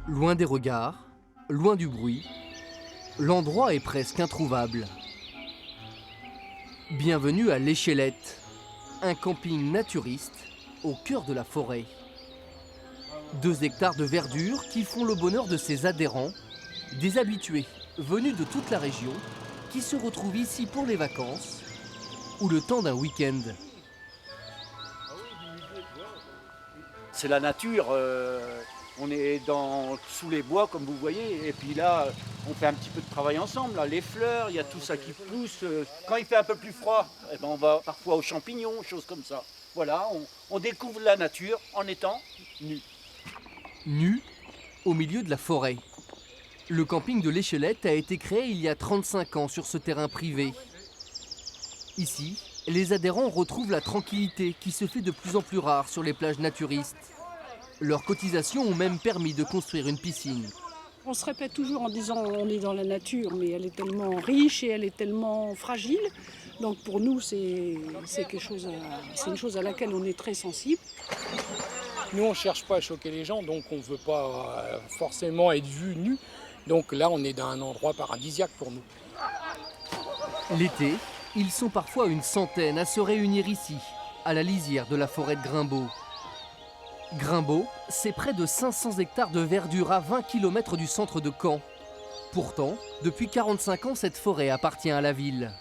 Loin des regards, loin du bruit, l'endroit est presque introuvable. Bienvenue à l'Échellette, un camping naturiste au cœur de la forêt. 2 hectares de verdure qui font le bonheur de ses adhérents, des habitués venus de toute la région qui se retrouvent ici pour les vacances ou le temps d'un week-end. C'est la nature, on est sous les bois comme vous voyez, et puis là on fait un petit peu de travail ensemble, là, les fleurs, il y a tout ça qui pousse. Quand il fait un peu plus froid, eh ben, on va parfois aux champignons, choses comme ça. Voilà, on découvre la nature en étant nus. Nus au milieu de la forêt. Le camping de l'Échellette a été créé il y a 35 ans sur ce terrain privé. Ici, les adhérents retrouvent la tranquillité qui se fait de plus en plus rare sur les plages naturistes. Leurs cotisations ont même permis de construire une piscine. On se répète toujours en disant on est dans la nature, mais elle est tellement riche et elle est tellement fragile. Donc pour nous, c'est une chose à laquelle on est très sensible. Nous, on ne cherche pas à choquer les gens, donc on ne veut pas forcément être vu nu. Donc là, on est dans un endroit paradisiaque pour nous. L'été, ils sont parfois une centaine à se réunir ici, à la lisière de la forêt de Grimbaud. Grimbaud, c'est près de 500 hectares de verdure à 20 km du centre de Caen. Pourtant, depuis 45 ans, cette forêt appartient à la ville.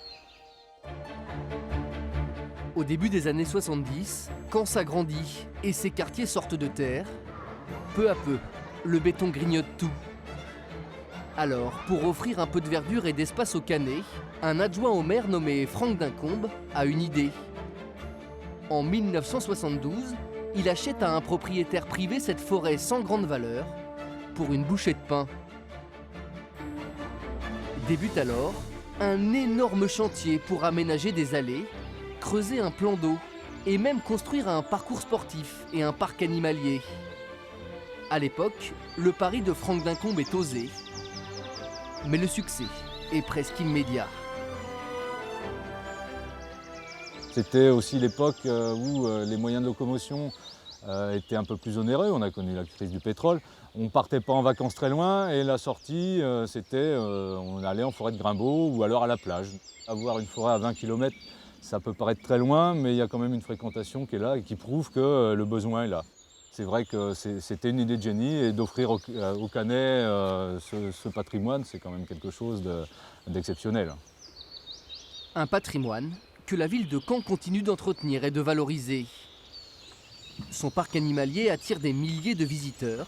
Au début des années 70, Caen s'agrandit et ses quartiers sortent de terre, peu à peu, le béton grignote tout. Alors, pour offrir un peu de verdure et d'espace au Canet, un adjoint au maire nommé Franck Dincombe a une idée. En 1972, il achète à un propriétaire privé cette forêt sans grande valeur pour une bouchée de pain. Débute alors un énorme chantier pour aménager des allées, creuser un plan d'eau et même construire un parcours sportif et un parc animalier. À l'époque, le pari de Franck Dincombe est osé, mais le succès est presque immédiat. C'était aussi l'époque où les moyens de locomotion étaient un peu plus onéreux. On a connu la crise du pétrole. On ne partait pas en vacances très loin et la sortie, c'était on allait en forêt de Grimbaud ou alors à la plage. Avoir une forêt à 20 km, ça peut paraître très loin, mais il y a quand même une fréquentation qui est là et qui prouve que le besoin est là. C'est vrai que c'était une idée de génie et d'offrir au Canet ce patrimoine, c'est quand même quelque chose d'exceptionnel. Un patrimoine que la ville de Caen continue d'entretenir et de valoriser. Son parc animalier attire des milliers de visiteurs,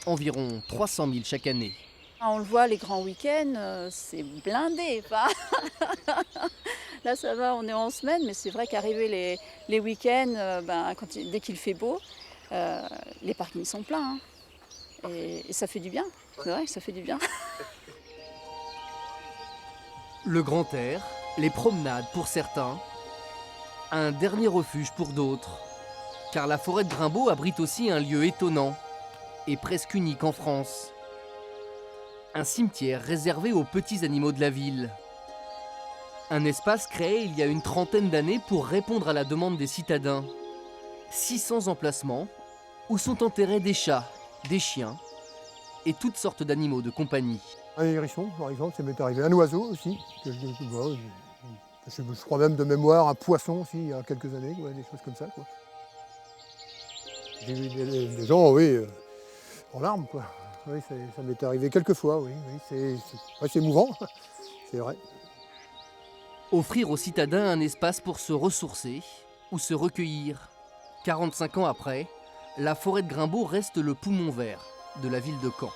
environ 300 000 chaque année. On le voit, les grands week-ends, c'est blindé. Là, ça va, on est en semaine, mais c'est vrai qu'arriver les week-ends, dès qu'il fait beau, les parkings sont pleins. Et ça fait du bien, c'est vrai, ça fait du bien. Le grand air, les promenades pour certains, un dernier refuge pour d'autres. Car la forêt de Grimbaud abrite aussi un lieu étonnant et presque unique en France. Un cimetière réservé aux petits animaux de la ville. Un espace créé il y a une trentaine d'années pour répondre à la demande des citadins. 600 emplacements où sont enterrés des chats, des chiens et toutes sortes d'animaux de compagnie. Un hérisson, par exemple, ça m'est arrivé. Un oiseau aussi, que je crois même de mémoire, un poisson aussi, il y a quelques années, des choses comme ça. J'ai vu des gens, en larmes, quoi. Oui, ça m'est arrivé quelques fois, oui. C'est émouvant, c'est vrai. Offrir aux citadins un espace pour se ressourcer ou se recueillir. 45 ans après, la forêt de Grimbaud reste le poumon vert de la ville de Caen.